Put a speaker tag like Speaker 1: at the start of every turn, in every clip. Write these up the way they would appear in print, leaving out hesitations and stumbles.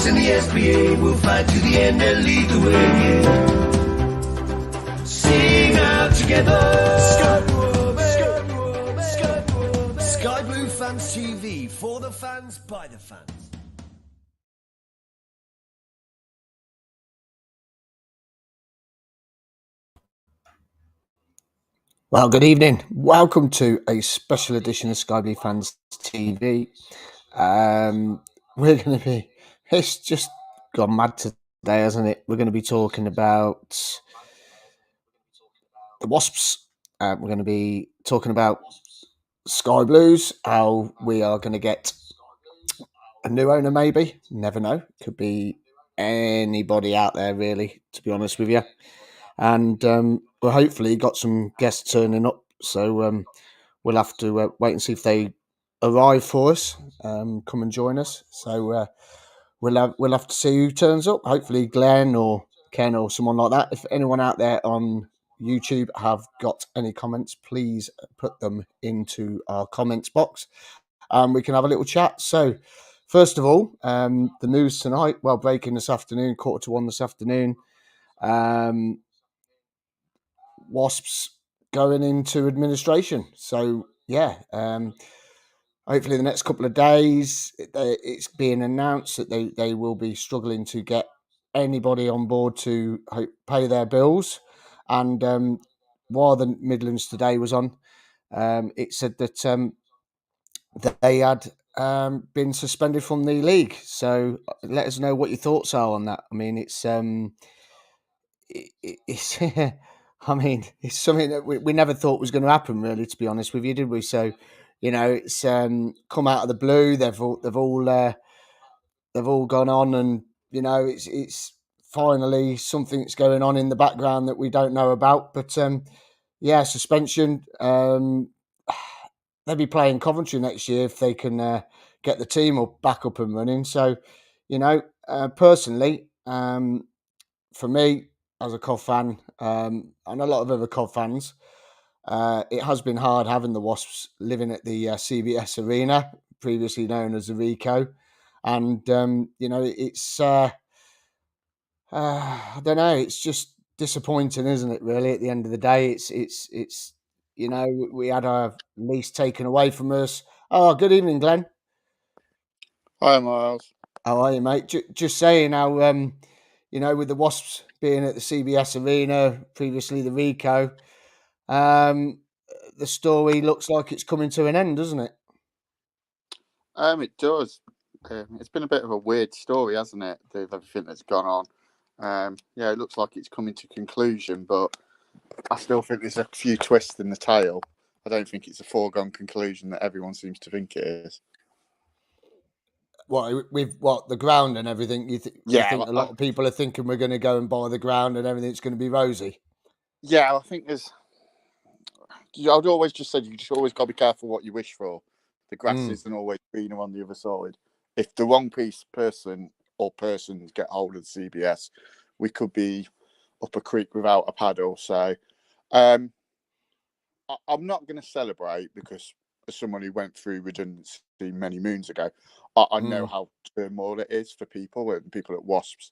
Speaker 1: Wasps and the SBA will fight to the end and lead the way. Sing out together. Sky Blue Fans TV, for the fans, by the fans.
Speaker 2: Well, good evening. Welcome to a special edition of Sky Blue Fans TV. It's just gone mad today, hasn't it? We're going to be talking about the Wasps. We're going to be talking about Sky Blues, how we are going to get a new owner, maybe. Never know. Could be anybody out there, really, to be honest with you. And we'll hopefully got some guests turning up. So we'll have to wait and see if they arrive for us. Come and join us. So we'll have to see who turns up. Hopefully Glenn or Ken or someone like that. If anyone out there on YouTube have got any comments, please put them into our comments box. We can have a little chat. So first of all, the news tonight. Well, breaking this afternoon, 1:45 this afternoon. Wasps going into administration. So yeah, hopefully the next couple of days it's being announced that they will be struggling to get anybody on board to pay their bills. And while the Midlands Today was on, it said that they had been suspended from the league. So let us know what your thoughts are on that. I mean, it's I mean, it's something that we never thought was going to happen, really, to be honest with you, did we? So, it's come out of the blue. They've all gone on, and it's finally something that's going on in the background that we don't know about. But yeah, suspension. They'll be playing Coventry next year if they can get the team back up and running. So, personally, for me, as a Cov fan, and a lot of other Cov fans, it has been hard having the Wasps living at the CBS Arena, previously known as the Rico, and it's I don't know, it's just disappointing, isn't it? Really, at the end of the day, it's we had our lease taken away from us. Oh, good evening, Glenn.
Speaker 3: Hi, Miles.
Speaker 2: How are you, mate? Just saying how with the Wasps being at the CBS Arena, previously the Rico, the story looks like it's coming to an end, doesn't it?
Speaker 3: It does. It's been a bit of a weird story, hasn't it? With everything that's gone on. It looks like it's coming to conclusion, but I still think there's a few twists in the tale. I don't think it's a foregone conclusion that everyone seems to think it is.
Speaker 2: With the ground and everything, you think a lot of people are thinking we're going to go and buy the ground and everything's going to be rosy?
Speaker 3: Yeah, I think there's... I'd always just said you just always got to be careful what you wish for. The grass isn't always greener on the other side. If the wrong person or persons get hold of the CBS, we could be up a creek without a paddle. So I'm not going to celebrate because as someone who went through redundancy many moons ago, I know how turmoil it is for people and people at Wasps.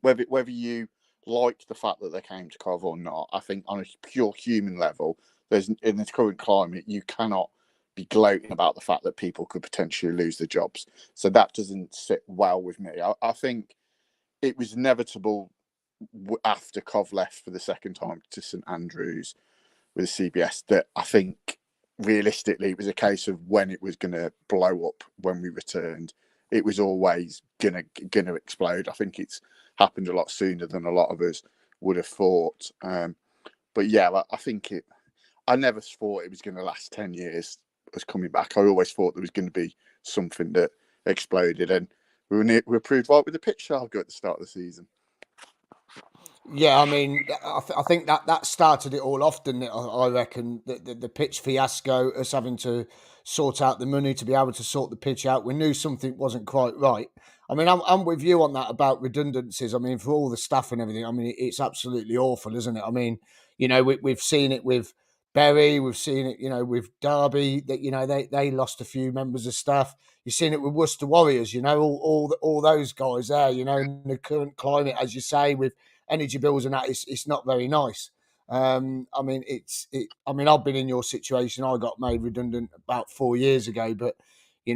Speaker 3: Whether you like the fact that they came to Cov or not, I think on a pure human level, in this current climate, you cannot be gloating about the fact that people could potentially lose their jobs. So that doesn't sit well with me. I think it was inevitable after Cov left for the second time to St Andrews with the CBS that I think realistically it was a case of when it was going to blow up when we returned. It was always gonna explode. I think it's happened a lot sooner than a lot of us would have thought. But yeah, I think I never thought it was going to last 10 years as coming back. I always thought there was going to be something that exploded, and we were proved right with the pitch Shargo at the start of the season.
Speaker 2: Yeah, I mean, I think that started it all off, didn't it? I reckon the pitch fiasco, us having to sort out the money to be able to sort the pitch out. We knew something wasn't quite right. I mean, I'm with you on that about redundancies. I mean, for all the staff and everything, I mean, it's absolutely awful, isn't it? I mean, we've seen it with Bury, we've seen it, with Derby, that, they lost a few members of staff. You've seen it with Worcester Warriors, all those guys there, in the current climate, as you say, with energy bills and that, it's not very nice. I mean, I've been in your situation. I got made redundant about 4 years ago, but we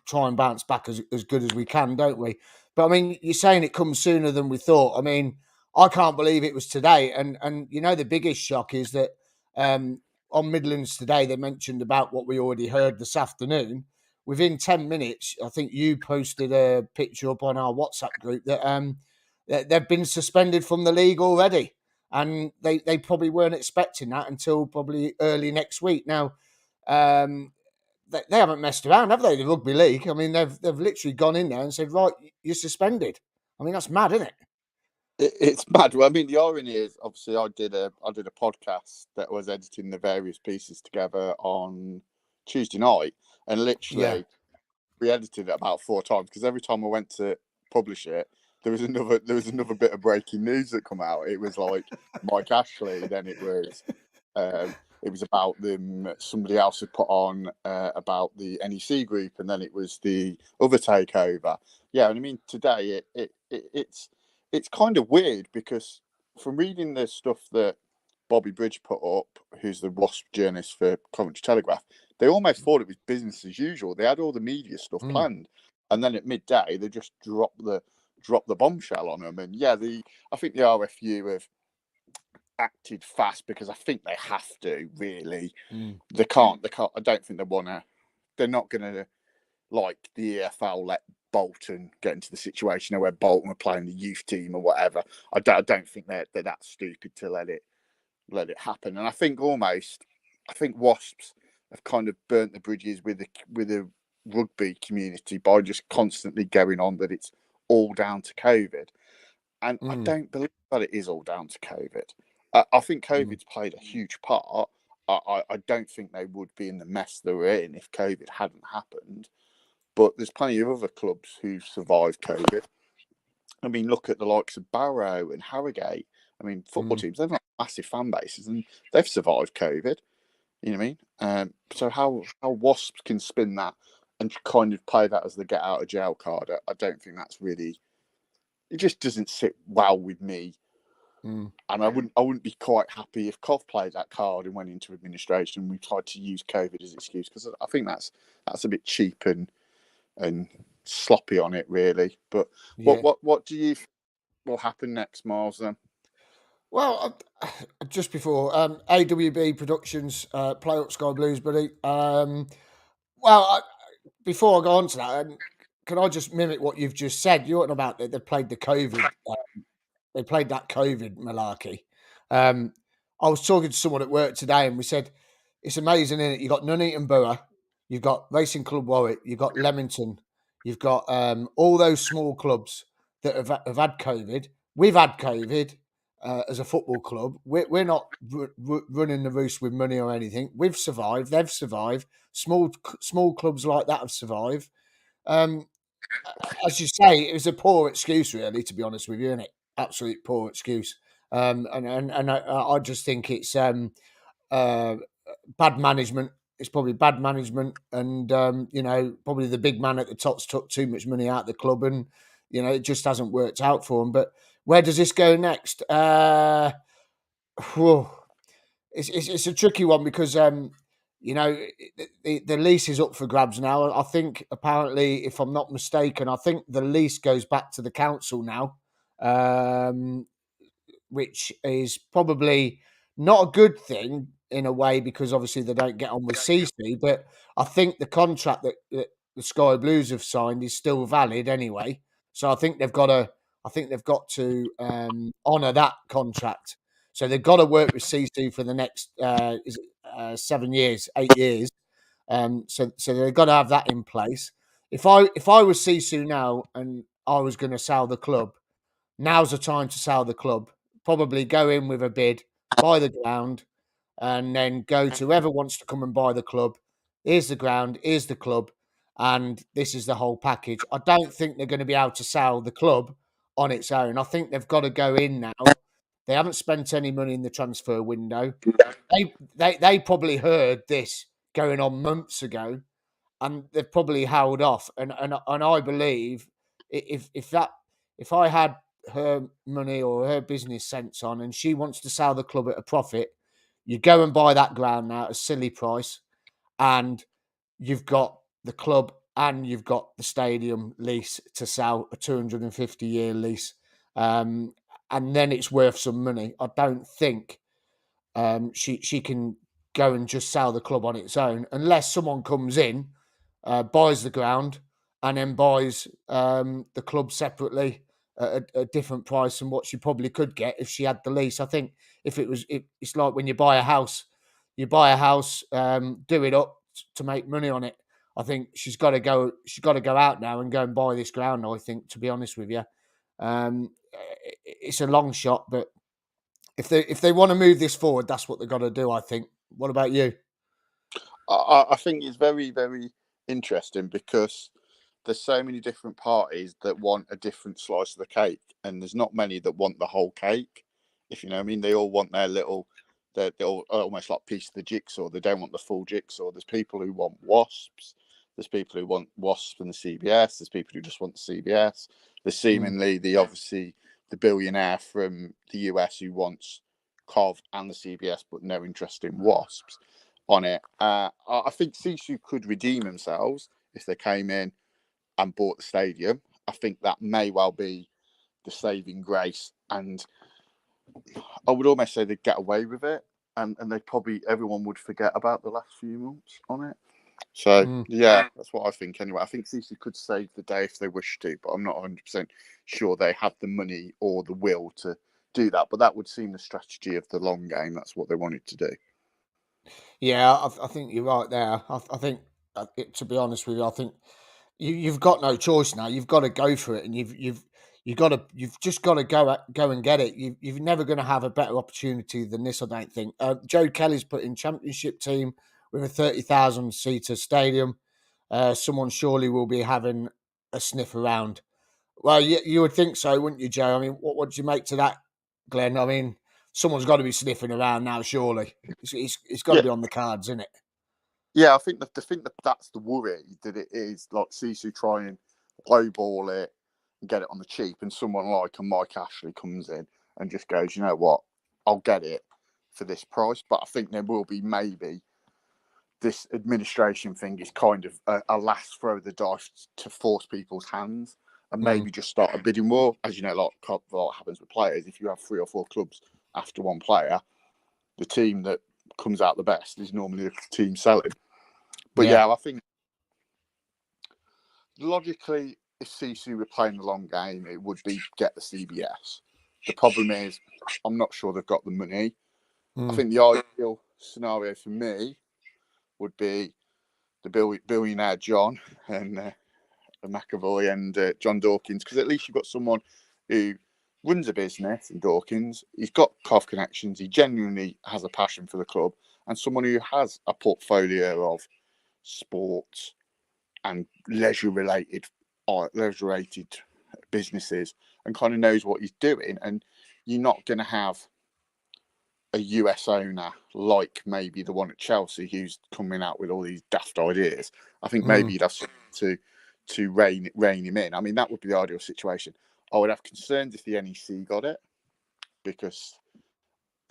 Speaker 2: try and bounce back as good as we can, don't we? But I mean, you're saying it comes sooner than we thought. I mean, I can't believe it was today. And the biggest shock is that on Midlands today, they mentioned about what we already heard this afternoon. Within 10 minutes, I think you posted a picture up on our WhatsApp group that they've been suspended from the league already. And they probably weren't expecting that until probably early next week. Now, they haven't messed around, have they? The rugby league. I mean, they've literally gone in there and said, right, you're suspended. I mean, that's mad, isn't it?
Speaker 3: It's mad. Well, I mean, the irony is, obviously, I did a podcast that was editing the various pieces together on Tuesday night, and literally we edited it about 4 times because every time I went to publish it, there was another bit of breaking news that come out. It was like Mike Ashley, then it was about them. Somebody else had put on about the NEC group, and then it was the other takeover. Yeah, and I mean today it's kind of weird because from reading the stuff that Bobby Bridge put up, who's the Wasp journalist for Coventry Telegraph, they almost thought it was business as usual. They had all the media stuff planned, and then at midday they just dropped the bombshell on them. And yeah, I think the RFU have acted fast because I think they have to. Really, they can't. I don't think they want to. They're not going to, like the EFL, let Bolton get into the situation where Bolton are playing the youth team or whatever. I don't think they're that stupid to let it happen. And I think Wasps have kind of burnt the bridges with the rugby community by just constantly going on that it's all down to COVID. And I don't believe that it is all down to COVID. I think COVID's played a huge part. I don't think they would be in the mess they were in if COVID hadn't happened. But there's plenty of other clubs who've survived COVID. I mean, look at the likes of Barrow and Harrogate. I mean, football teams, they've got massive fan bases and they've survived COVID. You know what I mean? So how Wasps can spin that and kind of play that as the get out of jail card, I don't think that's really... It just doesn't sit well with me. And I wouldn't be quite happy if Cov played that card and went into administration and we tried to use COVID as an excuse, because I think that's a bit cheap and sloppy on it, really. But what do you think will happen next, Miles, then?
Speaker 2: Well, just before AWB Productions play up Sky Blues, buddy. Before I go on to that, can I just mimic what you've just said? You're talking about they played the COVID. They played that COVID malarkey. I was talking to someone at work today, and we said it's amazing, isn't it? You've got Nuneaton Borough, you've got Racing Club Warwick, you've got Leamington, you've got all those small clubs that have had COVID. We've had COVID as a football club. We're not running the roost with money or anything. We've survived. They've survived. Small clubs like that have survived. As you say, it was a poor excuse, really, to be honest with you, isn't it? Absolute poor excuse. And I just think it's bad management. It's probably bad management, and probably the big man at the top's took too much money out of the club, and it just hasn't worked out for him. But where does this go next? It's a tricky one because the lease is up for grabs now. I think apparently, if I'm not mistaken, I think the lease goes back to the council now, which is probably not a good thing in a way because obviously they don't get on with CC. But I think the contract that the Sky Blues have signed is still valid anyway. So I think they've got to honour that contract. So they've got to work with CC for the next 7 years, 8 years. So they've got to have that in place. If I was CC now and I was going to sell the club, now's the time to sell the club. Probably go in with a bid, buy the ground, and then go to whoever wants to come and buy the club. Here's the ground, here's the club, and this is the whole package. I don't think they're going to be able to sell the club on its own. I think they've got to go in now. They haven't spent any money in the transfer window. They probably heard this going on months ago, and they've probably held off. And I believe if I had her money or her business sense on, and she wants to sell the club at a profit, you go and buy that ground now at a silly price, and you've got the club and you've got the stadium lease to sell, a 250-year lease, and then it's worth some money. I don't think she can go and just sell the club on its own unless someone comes in, buys the ground, and then buys the club separately at a different price than what she probably could get if she had the lease. I think if it's like when you buy a house, do it up to make money on it. I think she's got to go out now and go and buy this ground. I think, to be honest with you, it's a long shot, but if they want to move this forward, that's what they've got to do, I think. What about you?
Speaker 3: I think it's very, very interesting because there's so many different parties that want a different slice of the cake, and there's not many that want the whole cake. If you know what I mean, they all want their almost like piece of the jigsaw. They don't want the full jigsaw. There's people who want Wasps. There's people who want Wasps and the CBS. There's people who just want the CBS. There's seemingly the billionaire from the US who wants Cov and the CBS, but no interest in Wasps on it. I think SISU could redeem themselves if they came in and bought the stadium. I think that may well be the saving grace, and I would almost say they'd get away with it, and everyone would forget about the last few months on it. So yeah, that's what I think anyway. I think SISU could save the day if they wish to, but I'm not 100% sure they have the money or the will to do that. But that would seem the strategy of the long game. That's what they wanted to do.
Speaker 2: Yeah, I think you're right there. I think, to be honest with you, I think you've got no choice now. You've got to go for it, and you've just got to go and get it. You're never going to have a better opportunity than this, I don't think. Joe Kelly's put in championship team with a 30,000 seater stadium. Someone surely will be having a sniff around. Well, you would think so, wouldn't you, Joe? I mean, what do you make to that, Glenn? I mean, someone's got to be sniffing around now, surely. It's got to be on the cards, isn't it?
Speaker 3: Yeah, I think that's the worry, that it is like Sisu try and lowball it and get it on the cheap, and someone like a Mike Ashley comes in and just goes, you know what, I'll get it for this price. But I think there will be maybe this administration thing is kind of a last throw of the dice to force people's hands and maybe just start a bidding war. As you know, like what happens with players, if you have 3 or 4 clubs after one player, the team that comes out the best is normally the team selling. But yeah, I think logically, if CC were playing the long game, it would be get the CBS. The problem is, I'm not sure they've got the money. I think the ideal scenario for me would be the billionaire John and McAvoy and John Dawkins, because at least you've got someone who runs a business in Dawkins. He's got Cov connections. He genuinely has a passion for the club, and someone who has a portfolio of sports and leisure-related businesses and kind of knows what he's doing. And you're not going to have a US owner like maybe the one at Chelsea who's coming out with all these daft ideas. I think maybe you'd have something to rein him in. I mean, that would be the ideal situation. I would have concerns if the NEC got it, because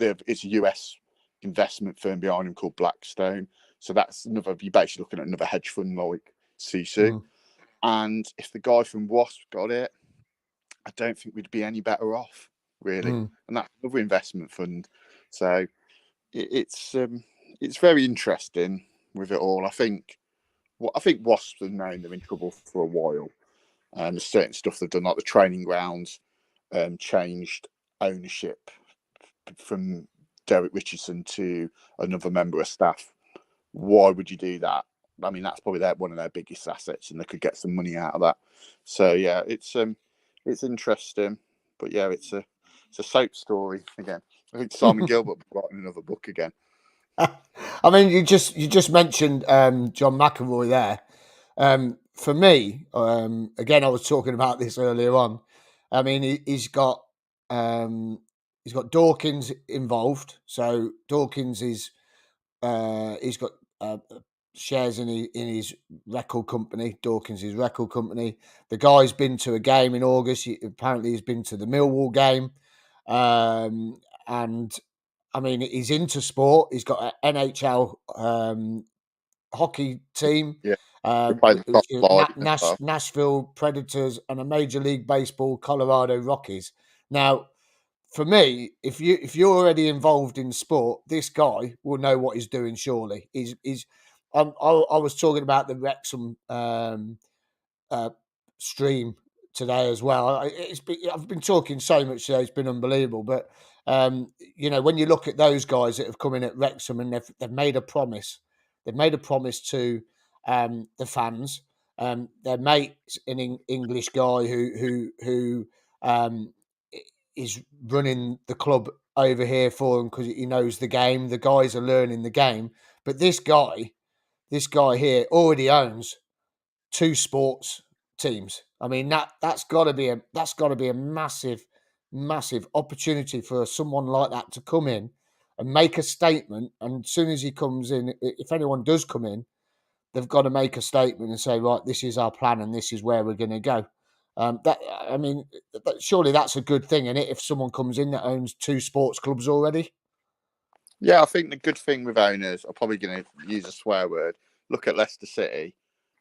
Speaker 3: it's a US investment firm behind him called Blackstone. So that's you're basically looking at another hedge fund like SISU. And if the guy from Wasp got it, I don't think we'd be any better off, really. And that's another investment fund. So it's very interesting with it all. I think Wasps have known they're in trouble for a while. There's certain stuff they've done, like the training grounds changed ownership from Derek Richardson to another member of staff. Why would you do that? I mean, that's probably one of their biggest assets, and they could get some money out of that. So yeah, it's interesting, but yeah, it's a soap story again. I think Simon Gilbert brought in another book again.
Speaker 2: I mean, you just mentioned John McAvoy there. For me, again, I was talking about this earlier on. I mean, he's got Dawkins involved. So Dawkins is he's got shares in his record company, Dawkins' record company. The guy's been to a game in August. Apparently, he's been to the Millwall game, and I mean, he's into sport. He's got an NHL hockey team,
Speaker 3: Yeah. They play the top flight as well.
Speaker 2: Nashville Predators, and a Major League Baseball Colorado Rockies. Now, for me, if you're already involved in sport, this guy will know what he's doing. Surely, I was talking about the Wrexham stream today as well. I've been talking so much today; it's been unbelievable. But when you look at those guys that have come in at Wrexham and they've made a promise, they've made a promise to the fans. Their mate's an English guy who is running the club over here for him because he knows the game. The guys are learning the game, but this guy here already owns 2 sports teams. I mean that's got to be a massive opportunity for someone like that to come in and make a statement. And as soon as he comes in, if anyone does come in, they've got to make a statement and say, right, this is our plan and this is where we're going to go. Surely that's a good thing, isn't it? If someone comes in that owns 2 sports clubs already.
Speaker 3: Yeah, I think the good thing with owners, I'm probably going to use a swear word. Look at Leicester City.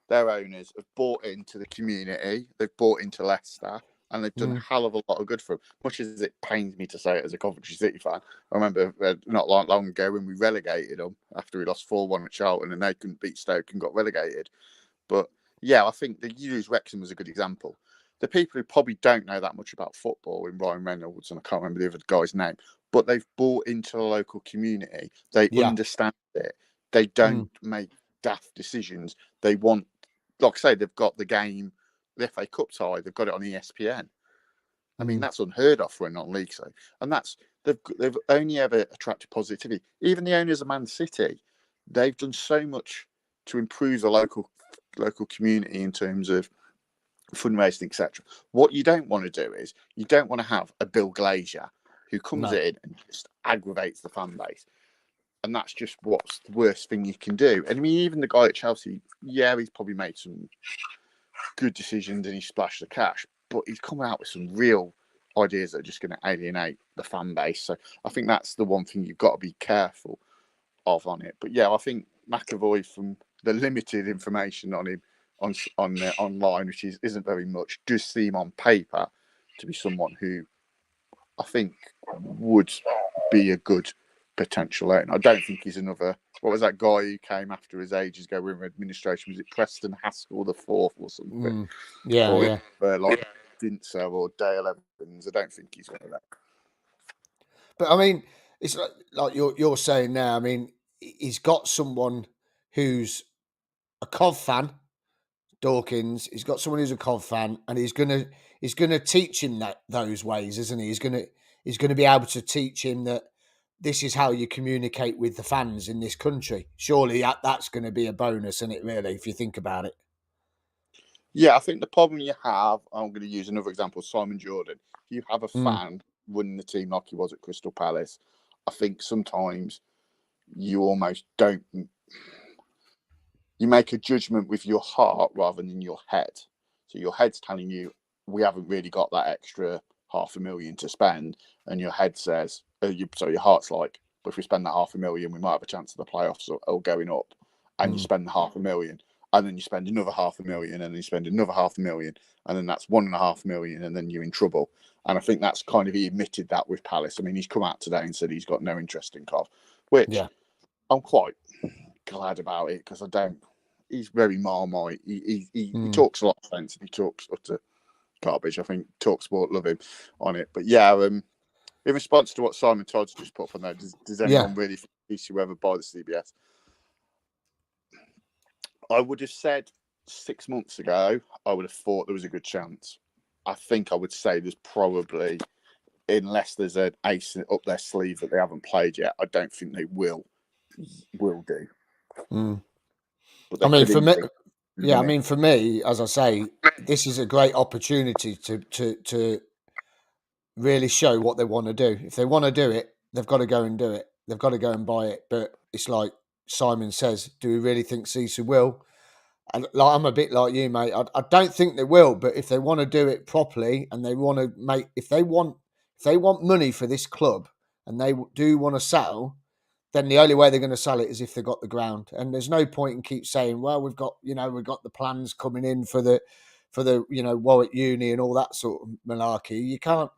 Speaker 3: Their owners have bought into the community. They've bought into Leicester, and they've done a hell of a lot of good for them. Much as it pains me to say it as a Coventry City fan, I remember not long ago when we relegated them after we lost 4-1 at Charlton, and they couldn't beat Stoke and got relegated. But yeah, I think the use Wrexham was a good example. The people who probably don't know that much about football, in Ryan Reynolds, and I can't remember the other guy's name, but they've bought into the local community. They understand it. They don't make daft decisions. They want, like I say, they've got the game, the FA Cup tie. They've got it on ESPN. I mean, that's unheard of for a non-league side, and they've only ever attracted positivity. Even the owners of Man City, they've done so much to improve the local community in terms of fundraising, etc. What you don't want to do is you don't want to have a Bill Glazier who comes in and just aggravates the fan base. And that's just what's the worst thing you can do. And I mean, even the guy at Chelsea, yeah, he's probably made some good decisions and he splashed the cash, but he's come out with some real ideas that are just going to alienate the fan base. So I think that's the one thing you've got to be careful of on it. But yeah, I think McAvoy, from the limited information on him online, which isn't very much, does seem on paper to be someone who I think would be a good potential owner. I don't think he's another. What was that guy who came after his ages ago with administration? Was it Preston Haskell the fourth or something? Like Dintzer or Dale Evans. I don't think he's one of them.
Speaker 2: But I mean, it's like you're saying now. I mean, he's got someone who's a Cov fan, Dawkins. He's got someone who's a Cov fan, and he's gonna teach him those ways, isn't he? He's gonna be able to teach him that this is how you communicate with the fans in this country. Surely that's going to be a bonus, isn't it, really, if you think about it?
Speaker 3: Yeah, I think the problem you have, I'm going to use another example, Simon Jordan. If you have a fan running the team like he was at Crystal Palace, I think sometimes you almost don't. You make a judgment with your heart rather than your head. So your head's telling you, we haven't really got that extra $500,000 to spend. And your head says, your heart's like, but if we spend that $500,000, we might have a chance of the playoffs or going up. And you spend the $500,000, and then you spend another $500,000, and then you spend another $500,000, and then that's $1.5 million, and then you're in trouble. And I think that's kind of, he admitted that with Palace. I mean, he's come out today and said he's got no interest in Cov, which I'm quite glad about it, because he's very Marmite. He talks a lot of sense, and he talks utter garbage. I think TalkSport love him on it. But yeah, in response to what Simon Todd's just put up on there, does anyone really think SISU ever buy the CBS? I would have said 6 months ago, I would have thought there was a good chance. I think I would say there's probably, unless there's an ace up their sleeve that they haven't played yet, I don't think they will do.
Speaker 2: But I mean, for me, as I say, this is a great opportunity to really show what they want to do. If they want to do it, they've got to go and do it. They've got to go and buy it. But it's like, Simon says, do we really think CISU will? And like, I'm a bit like you, mate. I don't think they will, but if they want to do it properly and they want to make, if they want money for this club and they do want to sell, then the only way they're going to sell it is if they've got the ground. And there's no point in keep saying, well, we've got the plans coming in for the Warwick Uni and all that sort of malarkey. You can't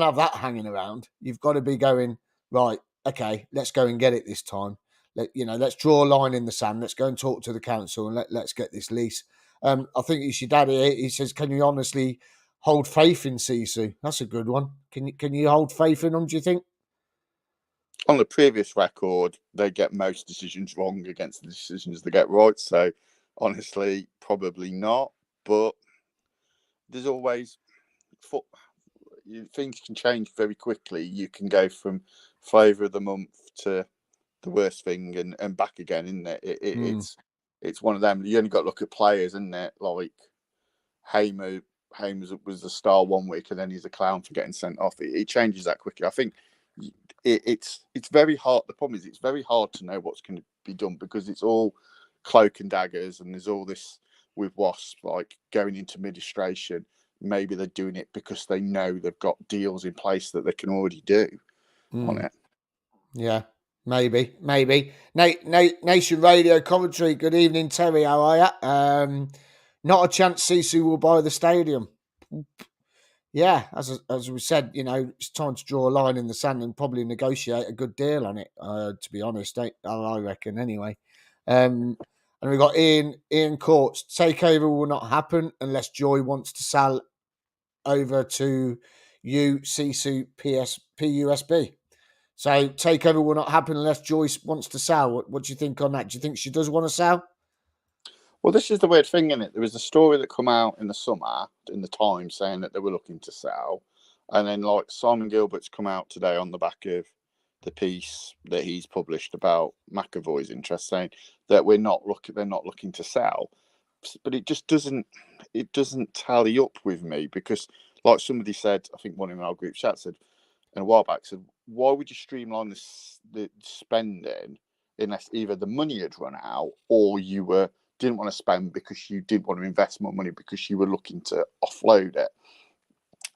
Speaker 2: have that hanging around. You've got to be going, right, okay, let's go and get it this time. Let's draw a line in the sand. Let's go and talk to the council and let's get this lease. I think it's your daddy. He says, can you honestly hold faith in CISU? That's a good one. Can you hold faith in them, do you think?
Speaker 3: On the previous record, they get most decisions wrong against the decisions they get right. So, honestly, probably not. But there's always things can change very quickly. You can go from flavour of the month to the worst thing and back again, isn't it? It's one of them. You only got to look at players, isn't it? Like Hamer was the star one week, and then he's a clown for getting sent off. It changes that quickly. I think it's very hard. The problem is it's very hard to know what's going to be done because it's all cloak and daggers, and there's all this with Wasps like going into administration. Maybe they're doing it because they know they've got deals in place that they can already do on it.
Speaker 2: Yeah, maybe. Nation Radio Coventry. Good evening, Terry. How are you? Not a chance CISU will buy the stadium. Yeah, as we said, it's time to draw a line in the sand and probably negotiate a good deal on it. To be honest, I reckon anyway. And we've got Ian Courts. Takeover will not happen unless Joy wants to sell over to CISU PUSB. So takeover will not happen unless Joyce wants to sell. What do you think on that? Do you think she does want to sell?
Speaker 3: Well, this is the weird thing, isn't it? There was a story that come out in the summer in the Times saying that they were looking to sell, and then like Simon Gilbert's come out today on the back of the piece that he's published about McAvoy's interest, saying that they're not looking to sell. But it just doesn't tally up with me because, like somebody said, I think one in our group chat said a while back, said, why would you streamline the spending unless either the money had run out or you didn't want to spend because you did want to invest more money because you were looking to offload it?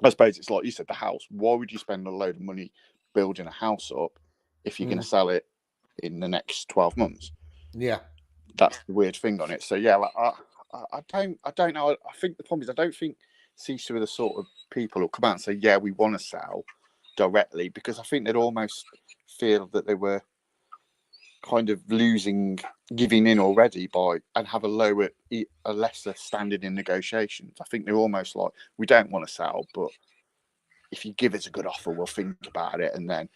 Speaker 3: I suppose it's like you said, the house. Why would you spend a load of money building a house up if you're going to sell it in the next 12 months?
Speaker 2: Yeah,
Speaker 3: that's the weird thing on it. So yeah, like, I don't know. I think the problem is I don't think CISU are the sort of people who come out and say, yeah, we want to sell directly, because I think they'd almost feel that they were kind of giving in already and have a lesser standard in negotiations. I think they're almost like, we don't want to sell, but if you give us a good offer, we'll think about it, and then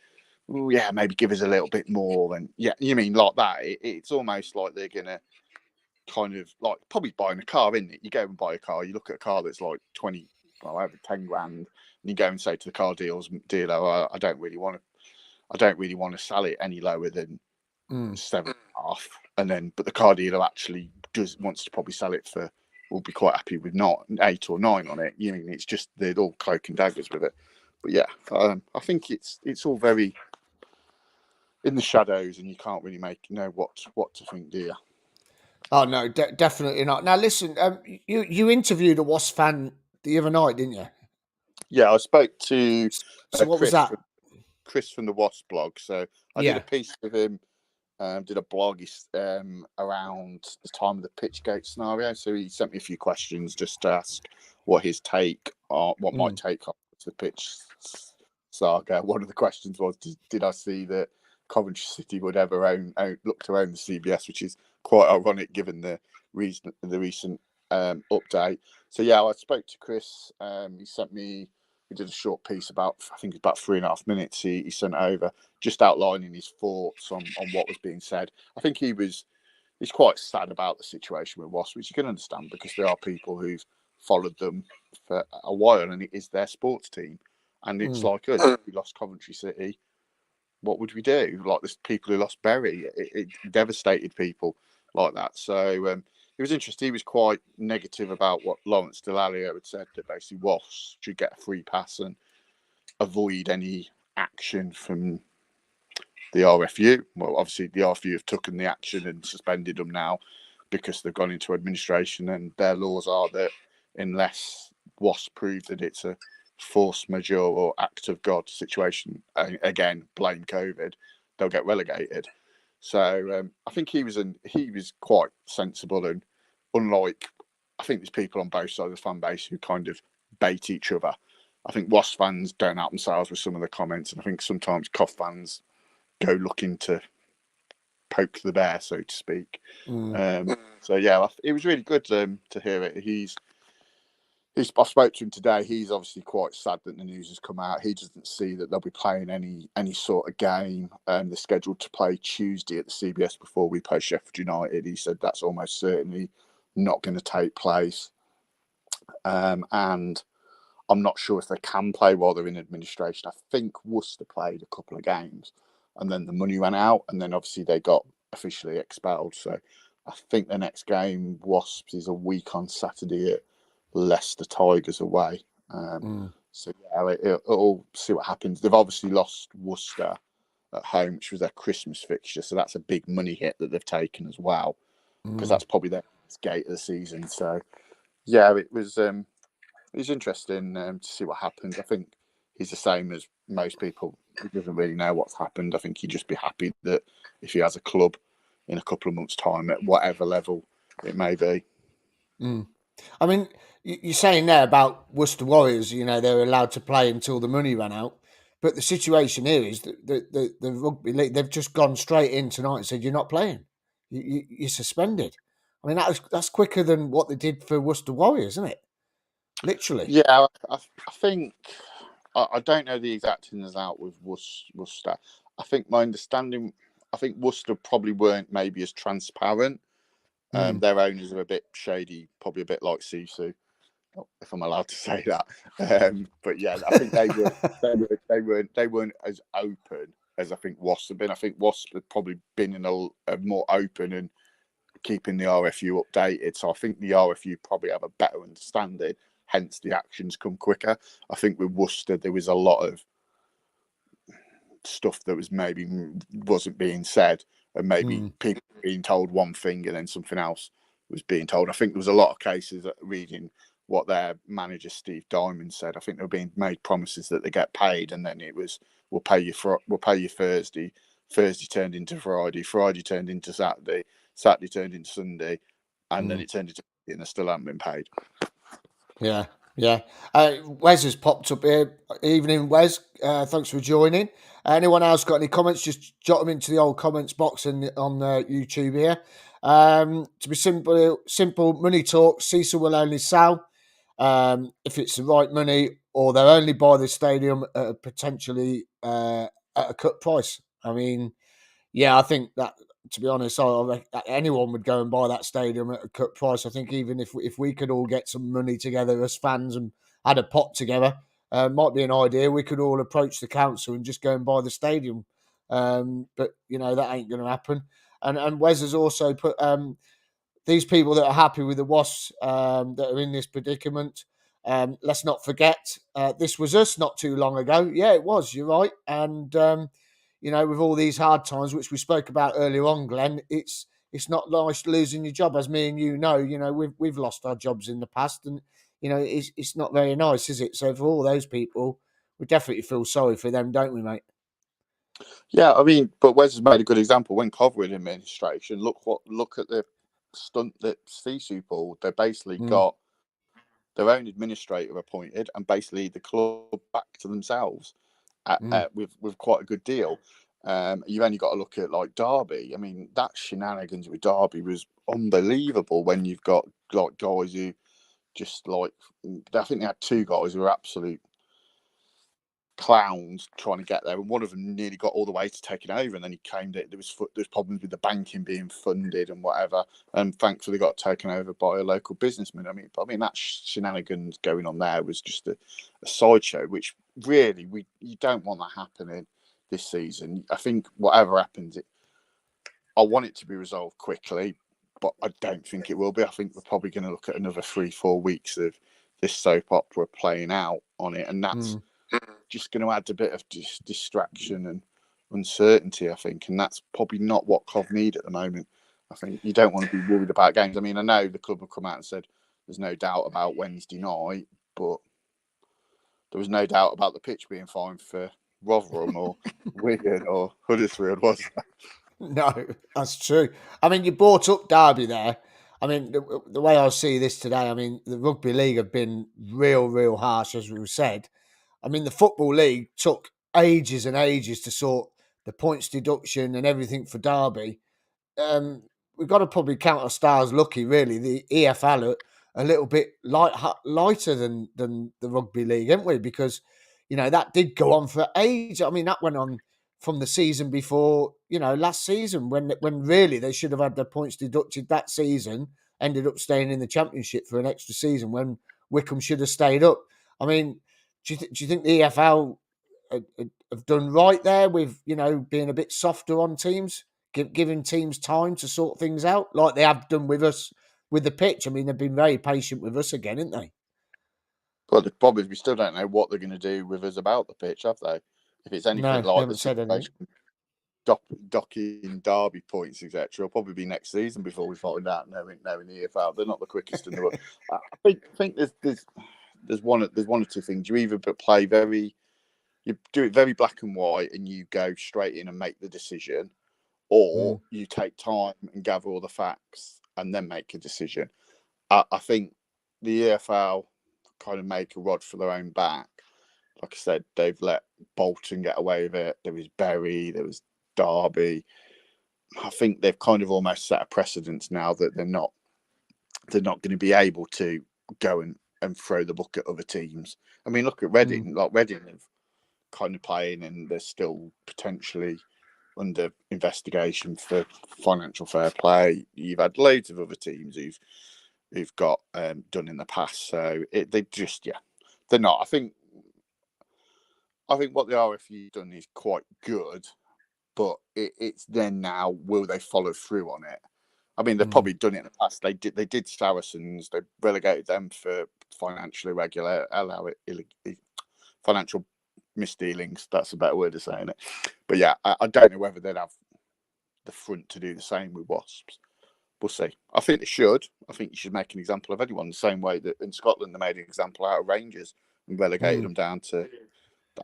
Speaker 3: maybe give us a little bit more. And you mean like that? It's almost like they're gonna kind of like probably buying a car, isn't it? You go and buy a car, you look at a car that's like 10 grand, and you go and say to the car dealer, I don't really want to sell it any lower than 7.5, and then but the car dealer actually wants to probably sell it for, will be quite happy with not 8 or 9 on it. You mean it's just they're all cloak and daggers with it. But yeah, I think it's all very in the shadows, and you can't really know what to think, do you?
Speaker 2: Oh no, definitely not. Now listen, you interviewed a Wasp fan the other night, didn't you?
Speaker 3: Yeah, I spoke to
Speaker 2: so what
Speaker 3: Chris,
Speaker 2: was that?
Speaker 3: Chris from the Wasp blog. So I did a piece with him, did a blog around the time of the Pitchgate scenario. So he sent me a few questions just to ask what his take on my take on the pitch saga. One of the questions was, did I see that Coventry City would ever look to own the CBS, which is quite ironic given the recent update. So yeah, I spoke to Chris. He sent me. We did a short piece about, I think it's about 3.5 minutes. He sent over just outlining his thoughts on what was being said. I think he's quite sad about the situation with Wasps, which you can understand because there are people who've followed them for a while, and it is their sports team. And it's like us, if we lost Coventry City, what would we do? Like there's people who lost Bury. It devastated people like that. So it was interesting. He was quite negative about what Lawrence Delalio had said, that basically Wasps should get a free pass and avoid any action from the RFU. Well, obviously the RFU have taken the action and suspended them now because they've gone into administration, and their laws are that unless Wasps prove that it's a force majeure or act of God situation, again, blame COVID, they'll get relegated. So I think he was quite sensible, and unlike, I think there's people on both sides of the fan base who kind of bait each other. I think Wasps fans don't help themselves with some of the comments, and I think sometimes Cov fans go looking to poke the bear, so to speak. So yeah, it was really good to hear it. I spoke to him today. He's obviously quite sad that the news has come out. He doesn't see that they'll be playing any sort of game. They're scheduled to play Tuesday at the CBS before we play Sheffield United. He said that's almost certainly not going to take place. And I'm not sure if they can play while they're in administration. I think Worcester played a couple of games, and then the money ran out, and then obviously they got officially expelled. So I think the next game, Wasps, is a week on Saturday at Leicester Tigers away. So yeah, it'll see what happens. They've obviously lost Worcester at home, which was their Christmas fixture, so that's a big money hit that they've taken as well, because that's probably their gate of the season. So yeah, it was interesting to see what happens. I think he's the same as most people. He doesn't really know what's happened. I think he'd just be happy that if he has a club in a couple of months' time at whatever level it may be.
Speaker 2: I mean, you're saying there about Worcester Warriors, you know, they were allowed to play until the money ran out. But the situation here is that the rugby league, they've just gone straight in tonight and said, you're not playing. You're suspended. I mean, that's quicker than what they did for Worcester Warriors, isn't it? Literally.
Speaker 3: Yeah, I think, I don't know the exact ins and outs with Worcester. I think my understanding, I think Worcester probably weren't maybe as transparent. Their owners are a bit shady, probably a bit like SISU, if I'm allowed to say that. But yeah, I think they weren't as open as I think Wasps have been. I think Wasps have probably been in a more open and keeping the RFU updated. So I think the RFU probably have a better understanding. Hence, the actions come quicker. I think with Worcester, there was a lot of stuff that was maybe wasn't being said, and maybe people being told one thing and then something else was being told. I think there was a lot of cases reading what their manager Steve Diamond said. I think they were being made promises that they get paid, and then it was we'll pay you Thursday. Thursday turned into Friday. Friday turned into Saturday. Saturday turned into Sunday, and then it turned into and they still haven't been paid.
Speaker 2: Yeah. Wes has popped up here. Evening, Wes. Thanks for joining. Anyone else got any comments? Just jot them into the old comments box on YouTube here. To be simple money talk. SISU will only sell if it's the right money, or they'll only buy the stadium at potentially at a cut price. I mean, yeah, I think that, to be honest, anyone would go and buy that stadium at a cut price. I think even if we could all get some money together as fans and had a pot together, might be an idea. We could all approach the council and just go and buy the stadium. But, you know, that ain't going to happen. And Wes has also put these people that are happy with the Wasps that are in this predicament. Let's not forget, this was us not too long ago. Yeah, it was. You're right. And you know, with all these hard times, which we spoke about earlier on, Glenn, it's not nice losing your job, as me and you know. You know, we've lost our jobs in the past, and you know, it's not very nice, is it? So for all those people, we definitely feel sorry for them, don't we, mate?
Speaker 3: Yeah, I mean, but Wes has made a good example. When Cov were in administration, look at the stunt that SISU pulled. They basically got their own administrator appointed, and basically the club back to themselves with quite a good deal. You've only got to look at like Derby. I mean, that shenanigans with Derby was unbelievable. When you've got like guys who just like, I think they had two guys who were absolute clowns trying to get there, and one of them nearly got all the way to taking over, and then he came that there was problems with the banking being funded and whatever, and thankfully got taken over by a local businessman. I mean that shenanigans going on there was just a sideshow, which really you don't want that happening this season. I think whatever happens, I want it to be resolved quickly, but I don't think it will be. I think we're probably going to look at another 3-4 weeks of this soap opera playing out on it, and that's just going to add a bit of distraction and uncertainty, I think, and that's probably not what Cov need at the moment. I think you don't want to be worried about games. I mean, I know the club have come out and said there's no doubt about Wednesday night, but there was no doubt about the pitch being fine for Rotherham or Wigan or Huddersfield, was there?
Speaker 2: No, that's true. I mean, you brought up Derby there. I mean, the way I see this today, I mean, the Rugby League have been real harsh, as we've said. I mean, the Football League took ages and ages to sort the points deduction and everything for Derby. We've got to probably count our stars lucky, really. The EFL are a little bit lighter than the Rugby League, haven't we? Because, that did go on for ages. I mean, that went on from the season before, last season, when really they should have had their points deducted that season, ended up staying in the Championship for an extra season when Wickham should have stayed up. I mean, do you think the EFL have done right there with, being a bit softer on teams, giving teams time to sort things out like they have done with us with the pitch? I mean, they've been very patient with us again, haven't they?
Speaker 3: Well, the problem is we still don't know what they're going to do with us about the pitch, have they? If it's anything
Speaker 2: No,
Speaker 3: like
Speaker 2: haven't said anything.
Speaker 3: Docking Derby points, etc., it'll probably be next season before we find out. Knowing the EFL, they're not the quickest in the world. I think there's one or two things. You either you do it very black and white, and you go straight in and make the decision, or you take time and gather all the facts and then make a decision. I think the EFL kind of make a rod for their own back. Like I said, they've let Bolton get away with it. There was Bury, there was Derby. I think they've kind of almost set a precedent now that they're not going to be able to go and throw the book at other teams. I mean, look at Reading. Like Reading have kind of playing, and they're still potentially under investigation for financial fair play. You've had loads of other teams who've got done in the past. So they're not. I think what the RFU's done is quite good, but it's then now, will they follow through on it? I mean, they've probably done it in the past. They did Saracens. They relegated them for financial financial misdealings. That's a better way of saying it. But yeah, I don't know whether they'd have the front to do the same with Wasps. We'll see. I think they should. I think you should make an example of anyone the same way that in Scotland they made an example out of Rangers and relegated them down to.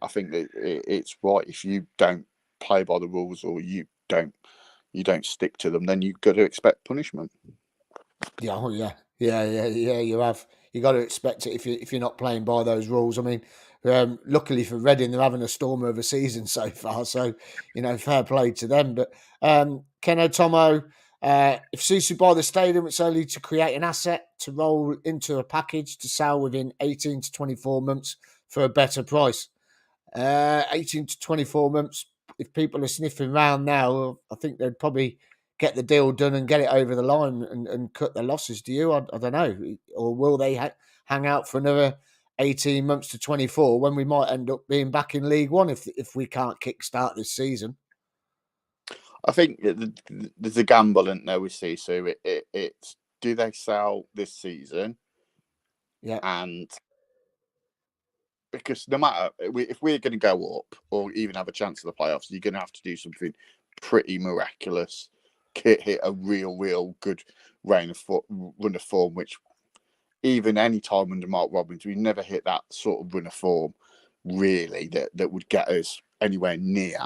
Speaker 3: I think that it's right. If you don't play by the rules or you don't stick to them, then you've got to expect punishment.
Speaker 2: Yeah, you got to expect it if you're not playing by those rules. I mean, luckily for Reading, they're having a storm of a season so far, so fair play to them. But Ken Otomo, if SISU buy the stadium, it's only to create an asset to roll into a package to sell within 18 to 24 months for a better price. 18 to 24 months. If people are sniffing around now, I think they'd probably get the deal done and get it over the line and cut their losses. Do you? I don't know. Or will they hang out for another 18 months to 24 when we might end up being back in League One if we can't kickstart this season?
Speaker 3: I think there's a gamble, isn't there, with SISU? It's do they sell this season?
Speaker 2: Yeah.
Speaker 3: And because no matter if we're going to go up or even have a chance of the playoffs, you're going to have to do something pretty miraculous, hit a real good run of form, which even any time under Mark Robbins, we never hit that sort of run of form really that would get us anywhere near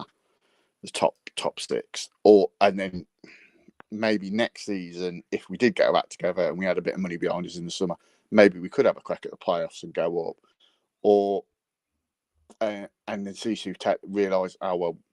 Speaker 3: the top six. And then maybe next season, if we did get our act together and we had a bit of money behind us in the summer, maybe we could have a crack at the playoffs and go up. And then SISU realise,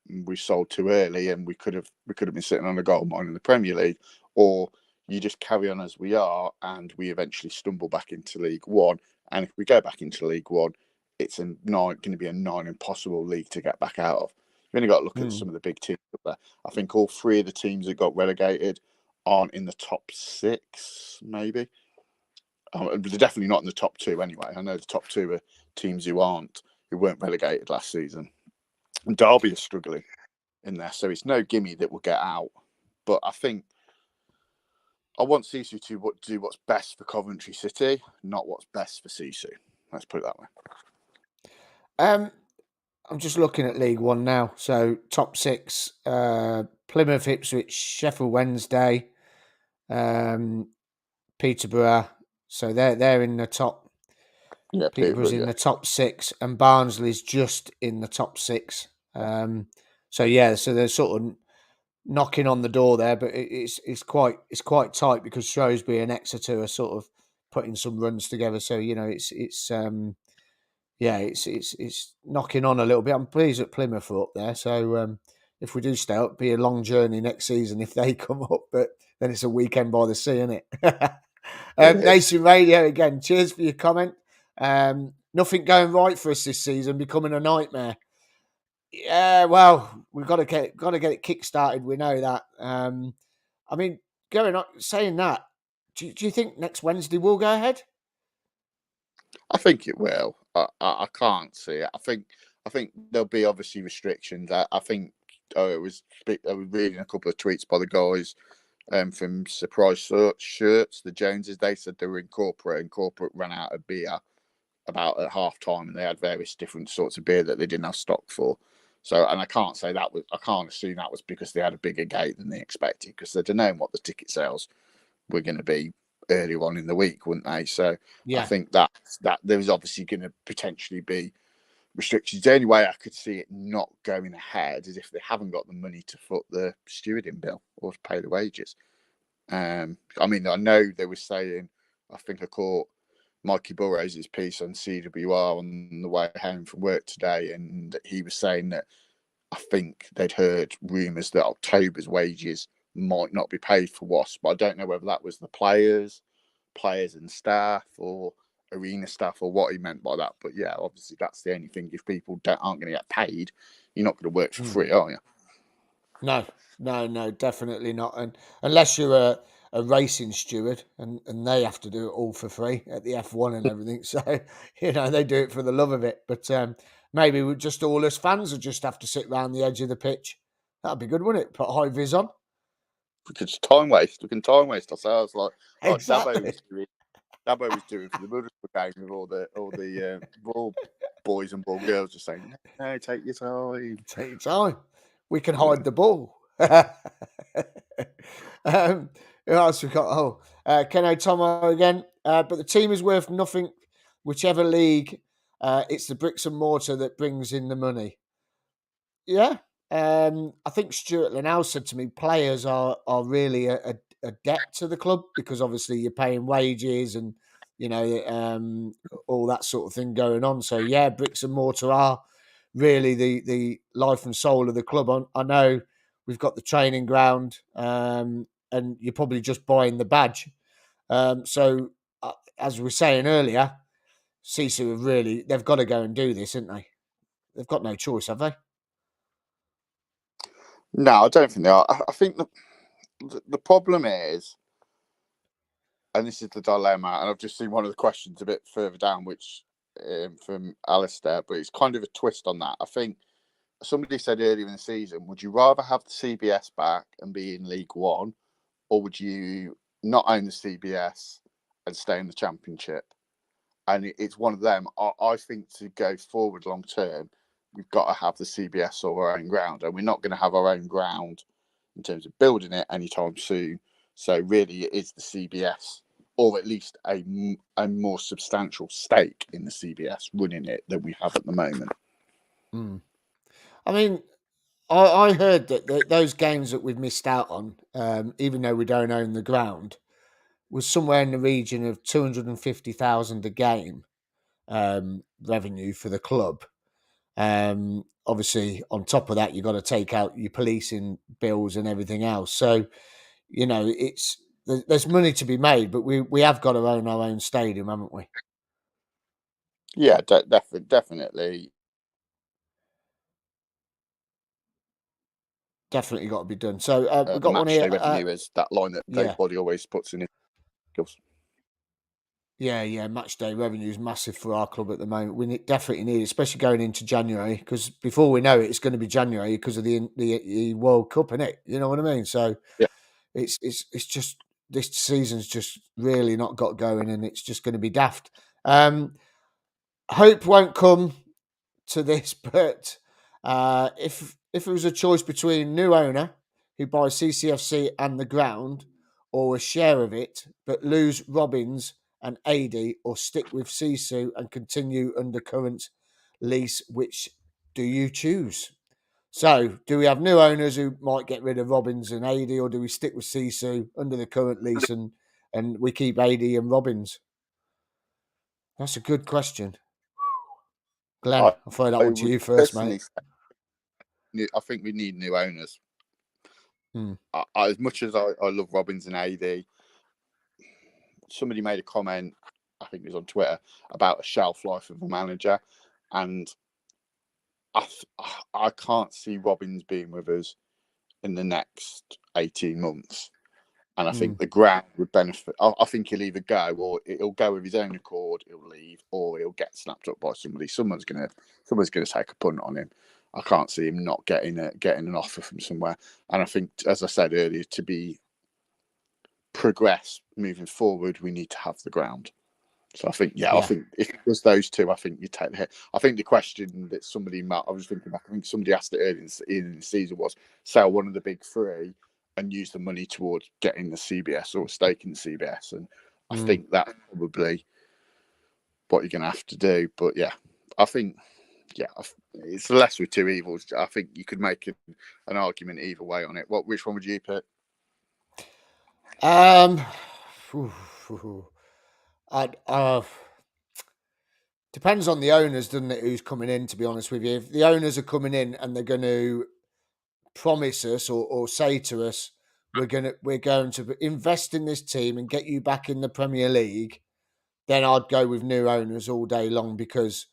Speaker 3: we sold too early and we could have been sitting on a gold mine in the Premier League, or you just carry on as we are and we eventually stumble back into League One. And if we go back into League One, it's going to be a nigh impossible league to get back out of. You've only got to look at some of the big teams up there. I think all three of the teams that got relegated aren't in the top six, maybe. They're definitely not in the top two anyway. I know the top two are teams who weren't relegated last season. And Derby is struggling in there, so it's no gimme that we'll get out. But I think I want SISU to do what's best for Coventry City, not what's best for SISU. Let's put it that way.
Speaker 2: I'm just looking at League One now. So top 6: Plymouth, Ipswich, Sheffield Wednesday, Peterborough. So they're in the top.
Speaker 3: Yeah,
Speaker 2: Peterborough's in the top 6, and Barnsley's just in the top 6. So they're sort of knocking on the door there, but it's quite tight because Shrewsbury and Exeter are sort of putting some runs together. So it's knocking on a little bit. I'm pleased that Plymouth are up there. So if we do stay up, it'll be a long journey next season if they come up. But then it's a weekend by the sea, isn't it? Nation Radio again. Cheers for your comment. Nothing going right for us this season, becoming a nightmare. Yeah, well, we've got to get it kick-started. We know that. I mean, saying that, do you think next Wednesday will go ahead?
Speaker 3: I think it will. I can't see it. I think there'll be obviously restrictions. I think I was reading a couple of tweets by the guys from Surprise Shirts, the Joneses. They said they were in corporate, and corporate ran out of beer about at half time, and they had various different sorts of beer that they didn't have stock for. So, and I can't assume that was because they had a bigger gate than they expected, because they'd have known what the ticket sales were going to be earlier on in the week, wouldn't they? So yeah. I think that there's obviously going to potentially be restrictions. The only way I could see it not going ahead is if they haven't got the money to foot the stewarding bill or to pay the wages. I mean, I know they were saying, I think I caught Mikey Burrows' piece on CWR on the way home from work today, and he was saying that I think they'd heard rumours that October's wages might not be paid for Wasps, but I don't know whether that was the players and staff, or arena staff, or what he meant by that. But yeah, obviously that's the only thing. If people aren't going to get paid, you're not going to work for free, are you?
Speaker 2: No, definitely not. And unless you're a racing steward, and they have to do it all for free at the F1 and everything. So, they do it for the love of it. But maybe we just all us fans would just have to sit around the edge of the pitch. That'd be good, wouldn't it? Put high vis on.
Speaker 3: We could just time waste. We can time waste ourselves like
Speaker 2: exactly.
Speaker 3: Dabo was doing for the Middlesbrough game with all the ball boys and ball girls just saying, "No, take your time.
Speaker 2: Take your time. We can hide the ball." Who else we got? Keno Tomo again. But the team is worth nothing, whichever league. It's the bricks and mortar that brings in the money. Yeah. I think Stuart Linnell said to me, players are really a debt to the club, because obviously you're paying wages and all that sort of thing going on. So yeah, bricks and mortar are really the life and soul of the club. I know we've got the training ground, and you're probably just buying the badge. So as we were saying earlier, SISU they've got to go and do this, haven't they? They've got no choice, have they?
Speaker 3: No, I don't think they are. I think the problem is, and this is the dilemma, and I've just seen one of the questions a bit further down, which from Alistair, but it's kind of a twist on that. I think somebody said earlier in the season, would you rather have the CBS back and be in League One, or would you not own the CBS and stay in the Championship? And it's one of them. I think to go forward long term, we've got to have the CBS or our own ground, and we're not going to have our own ground in terms of building it anytime soon. So really, it is the CBS, or at least a more substantial stake in the CBS running it than we have at the moment.
Speaker 2: I mean, I heard that those games that we've missed out on, even though we don't own the ground, was somewhere in the region of 250,000 a game revenue for the club. Obviously, on top of that, you've got to take out your policing bills and everything else. So, there's money to be made, but we have got to own our own stadium, haven't we?
Speaker 3: Yeah, definitely.
Speaker 2: Definitely got to be done. So we've got one here.
Speaker 3: Revenue is that line that Dave Body always puts in it.
Speaker 2: Yeah, match day revenue is massive for our club at the moment. We definitely need it, especially going into January, because before we know it, it's going to be January because of the World Cup, isn't it? You know what I mean? So
Speaker 3: yeah,
Speaker 2: it's just this season's just really not got going, and it's just going to be daft. Hope won't come to this, but If it was a choice between new owner who buys CCFC and the ground, or a share of it, but lose Robbins and AD, or stick with SISU and continue under current lease, which do you choose? So, do we have new owners who might get rid of Robbins and AD, or do we stick with SISU under the current lease and we keep AD and Robbins? That's a good question. Glenn, I'll throw that one to you first, mate.
Speaker 3: I think we need new owners. As much as I love Robbins and AD, somebody made a comment, I think it was on Twitter, about a shelf life of a manager, and I can't see Robbins being with us in the next 18 months. And I think the ground would benefit. I think he'll either go, or he'll go of his own accord, he'll leave, or he'll get snapped up by somebody. Someone's gonna take a punt on him. I can't see him not getting an offer from somewhere. And I think, as I said earlier, to progress moving forward, we need to have the ground. So I think, I think if it was those two, I think you take the hit. I think the question that somebody might, I was thinking back, I think somebody asked it earlier in the season was, sell one of the big three and use the money towards getting the CBS or a stake in the CBS. And I think that's probably what you're going to have to do. But I think, it's the lesser of two evils. I think you could make an argument either way on it. Which one would you pick?
Speaker 2: Depends on the owners, doesn't it, who's coming in, to be honest with you. If the owners are coming in and they're going to promise us or say to us, we're going to invest in this team and get you back in the Premier League, then I'd go with new owners all day long, because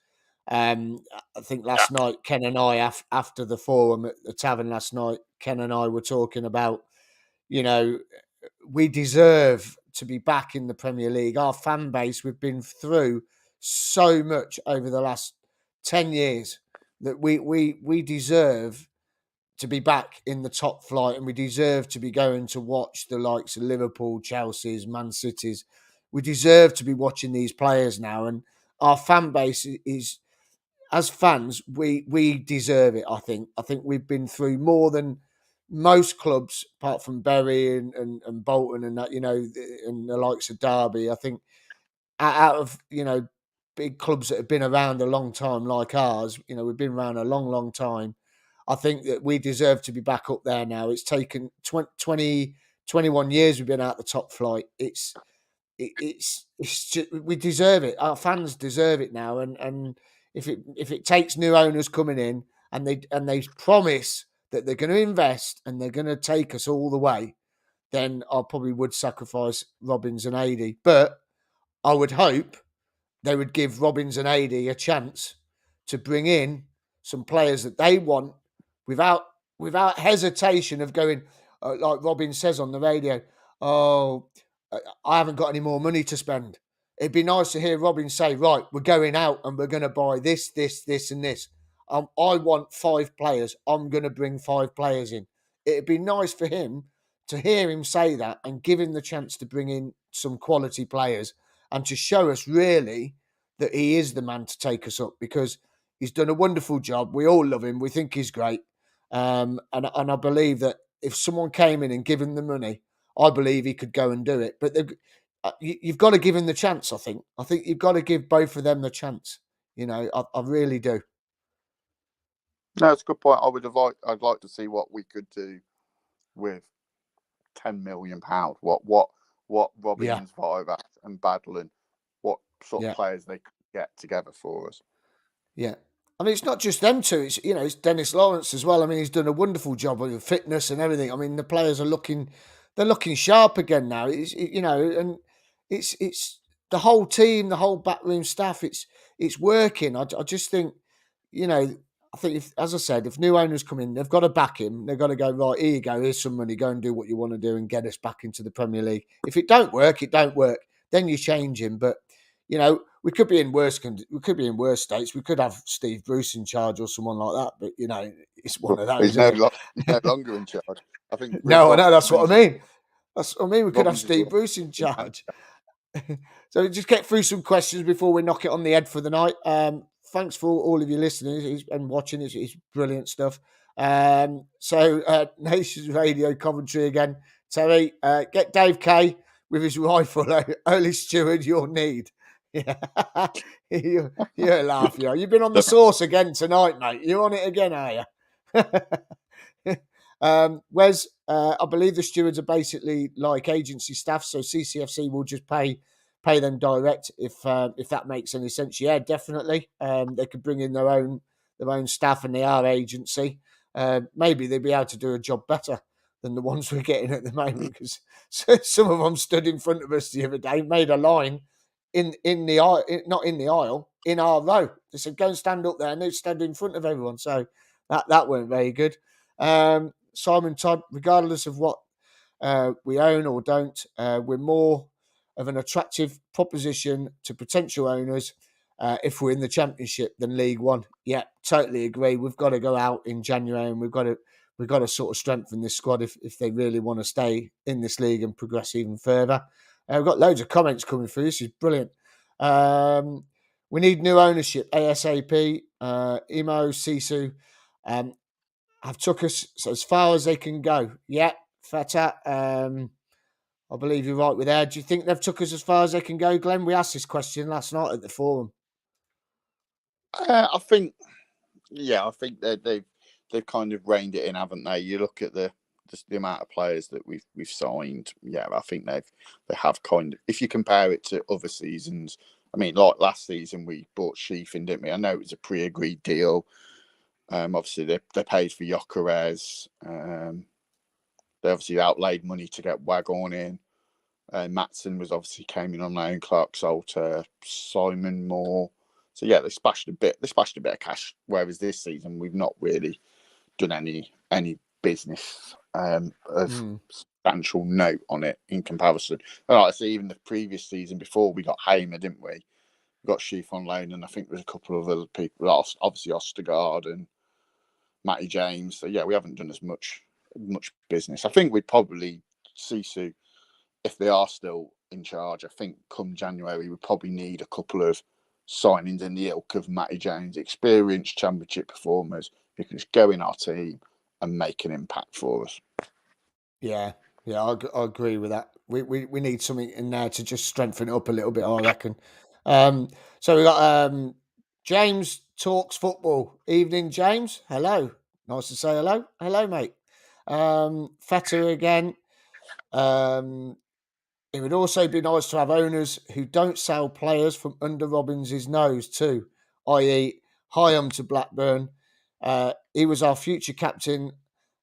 Speaker 2: I think last night, Ken and I, after the forum at the tavern last night, Ken and I were talking about, we deserve to be back in the Premier League. Our fan base, we've been through so much over the last 10 years that we deserve to be back in the top flight, and we deserve to be going to watch the likes of Liverpool, Chelsea's, Man City's. We deserve to be watching these players now, and our fan base is, as fans, we deserve it. I think we've been through more than most clubs, apart from Bury and Bolton and that, and the likes of Derby. I think out of big clubs that have been around a long time like ours, we've been around a long time. I think that we deserve to be back up there now. It's taken 21 years we've been out the top flight. It's just, we deserve it. Our fans deserve it now. And if it takes new owners coming in and they promise that they're going to invest and they're going to take us all the way, then I probably would sacrifice Robbins and AD. But I would hope they would give Robbins and AD a chance to bring in some players that they want without hesitation of going, like Robbins says on the radio, I haven't got any more money to spend. It'd be nice to hear Robbins say, right, we're going out and we're going to buy this, and this. I want 5 players. I'm going to bring 5 players in. It'd be nice for him to hear him say that and give him the chance to bring in some quality players and to show us really that he is the man to take us up, because he's done a wonderful job. We all love him. We think he's great. And I believe that if someone came in and gave him the money, I believe he could go and do it. But you've got to give him the chance, I think. I think you've got to give both of them the chance. I really do.
Speaker 3: No, it's a good point. I'd like to see what we could do with £10 million. What Robbins, Vivat and Badland, what sort of players they could get together for us.
Speaker 2: Yeah. I mean, it's not just them two. It's it's Dennis Lawrence as well. I mean, he's done a wonderful job with fitness and everything. I mean, the players are they're looking sharp again now. And it's the whole team, the whole backroom staff. It's working. I just think, I think as I said, if new owners come in, they've got to back him. They've got to go, right, here you go. Here's some money. Go and do what you want to do and get us back into the Premier League. If it don't work, it don't work. Then you change him. But we could be in worse states. We could have Steve Bruce in charge or someone like that. But it's one of those.
Speaker 3: He's no longer in charge. I think.
Speaker 2: No, I know. That's what I mean. That's what I mean. We could have Steve Bruce in charge. So just get through some questions before we knock it on the head for the night. thanks for all of you listening and watching. It's brilliant stuff. Nations Radio Coventry again. Terry, get Dave Kay with his rifle. Only steward you'll need. Yeah, you're a laugh, you. You've been on the sauce again tonight, mate. You're on it again, are you? Wes, I believe the stewards are basically like agency staff, so CCFC will just pay them direct if that makes any sense. Yeah, definitely. They could bring in their own staff, and they are agency. Maybe they'd be able to do a job better than the ones we're getting at the moment, because some of them stood in front of us the other day, made a line in the aisle, not in the aisle, in our row. They said, "Go and stand up there," and they stand in front of everyone. So that weren't very good. Simon Todd, regardless of what we own or don't, we're more of an attractive proposition to potential owners if we're in the Championship than League One. Yeah, totally agree. We've got to go out in January, and we've got to sort of strengthen this squad if they really want to stay in this league and progress even further. We've got loads of comments coming through. This is brilliant. We need new ownership ASAP. Emo, Sisu have took us as far as they can go. Yeah, Feta. I believe you're right with that. Do you think they've took us as far as they can go, Glenn? We asked this question last night at the forum.
Speaker 3: I think they've kind of reined it in, haven't they? You look at the amount of players that we've signed. Yeah, I think they have kind of. If you compare it to other seasons, I mean, like last season we bought Sheaf in, didn't we? I know it was a pre-agreed deal. Obviously they paid for Gyökeres. They obviously outlaid money to get Waghorn in. Matson was obviously came in on loan. Clark Salter, Simon Moore. So yeah, they splashed a bit of cash. Whereas this season we've not really done any business of substantial note on it in comparison. And like I say, even the previous season before we got Hamer, didn't we? We got Sheaf on loan, and I think there's a couple of other people, obviously Ostergaard and Matty James. So yeah, we haven't done as much business. I think we'd probably Sisu, if they are still in charge, I think come January we probably need a couple of signings in the ilk of Matty James, experienced Championship performers who can just go in our team and make an impact for us.
Speaker 2: Yeah, I agree with that. We need something in there to just strengthen it up a little bit, I reckon. So we got James Talks Football. Evening, James. Hello. Nice to say hello. Hello, mate. Feta again. It would also be nice to have owners who don't sell players from under Robbins's nose too, i.e. Hyam to Blackburn. He was our future captain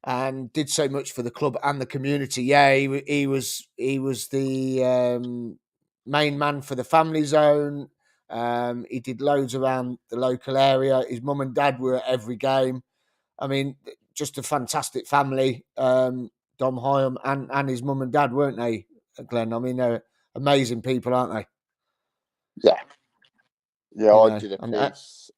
Speaker 2: and did so much for the club and the community. Yeah, he was the main man for the family zone. He did loads around the local area. His mum and dad were at every game. I mean, just a fantastic family. Dom Hyam and his mum and dad, weren't they, Glenn? I mean, they're amazing people, aren't they?
Speaker 3: Yeah. Yeah, I did a piece.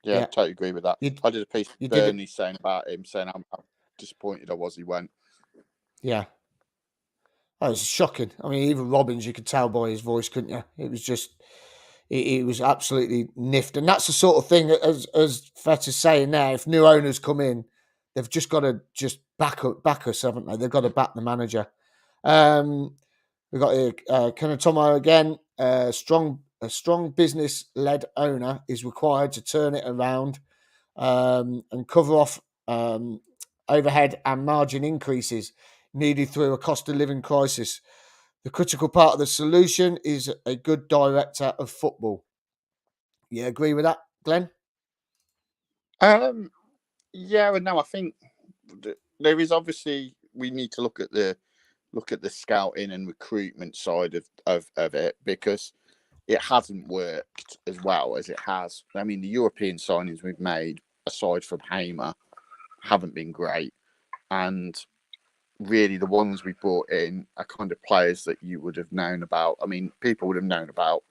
Speaker 3: Yeah, I totally agree with that. I did a piece with Bernie saying about him, saying how disappointed I was he went.
Speaker 2: Yeah. That was shocking. I mean, even Robbins, you could tell by his voice, couldn't you? It was just, it was absolutely niffed. And that's the sort of thing, as Feta's saying there, if new owners come in, they've just got to just back us, haven't they? They've got to back the manager. We've got Kanatomo again. A strong business-led owner is required to turn it around and cover off overhead and margin increases needed through a cost of living crisis. The critical part of the solution is a good director of football. You agree with that, Glenn?
Speaker 3: Yeah, and no, I think there is obviously we need to look at the scouting and recruitment side of it, because it hasn't worked as well as it has. I mean, the European signings we've made, aside from Hamer, haven't been great, and really the ones we brought in are kind of players that you would have known about. I mean, people would have known about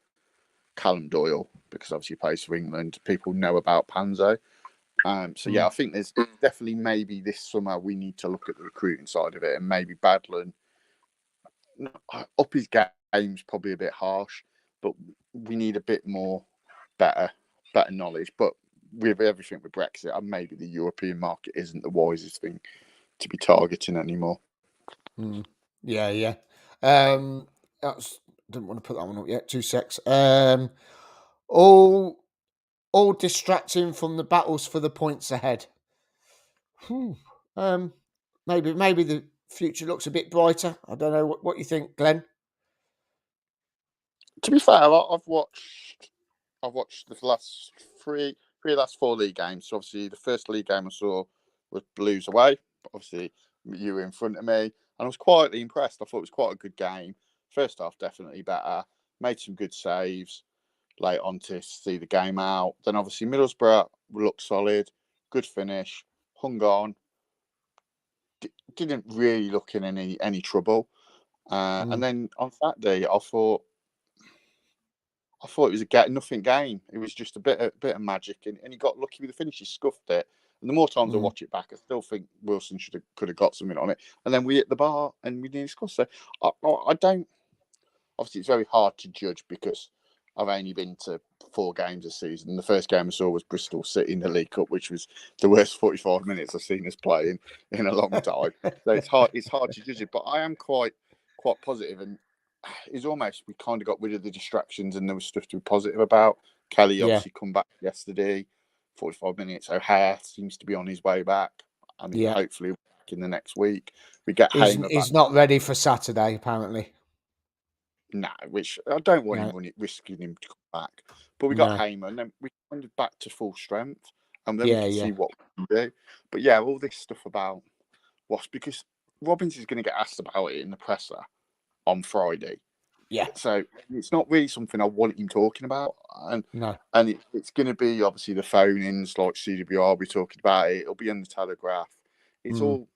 Speaker 3: Callum Doyle because obviously he plays for England. People know about Panzo. So yeah, I think there's definitely maybe this summer we need to look at the recruiting side of it, and maybe Badland up his game game's probably a bit harsh, but we need a bit more better knowledge. But with everything with Brexit, and maybe the European market isn't the wisest thing to be targeting anymore.
Speaker 2: Yeah. That's didn't want to put that one up yet. 2 secs. All distracting from the battles for the points ahead. Maybe the future looks a bit brighter. I don't know what you think, Glenn.
Speaker 3: To be fair, I've watched the last last 4 league games. So obviously, the first league game I saw was Blues away. Obviously, you were in front of me, and I was quietly impressed. I thought it was quite a good game. First half definitely better. Made some good saves late on to see the game out. Then obviously Middlesbrough looked solid, good finish, hung on. Didn't really look in any trouble. And then on Saturday, I thought it was a nothing game. It was just a bit of magic, and he got lucky with the finish. He scuffed it. And the more times I watch it back, I still think Wilson could have got something on it. And then we hit the bar and we didn't score. So I don't. Obviously, it's very hard to judge because I've only been to 4 games this season. The first game I saw was Bristol City in the League Cup, which was the worst 45 minutes I've seen us play in a long time. So it's hard to judge it. But I am quite positive, and it's almost we kind of got rid of the distractions and there was stuff to be positive about. Kelly obviously come back yesterday, 45 minutes. O'Hare seems to be on his way back. I mean, hopefully in the next week we get Hamer back.
Speaker 2: He's not ready for Saturday, apparently.
Speaker 3: No, which I don't want him risking him to come back. But we got Hamer, and then we went back to full strength, and then we can see what we can do. But yeah, all this stuff about Wasps, because Robbins is going to get asked about it in the presser on Friday.
Speaker 2: Yeah.
Speaker 3: So it's not really something I want him talking about. And it's going to be obviously the phone-ins like CWR, we talking about it. It'll be in the Telegraph. It's all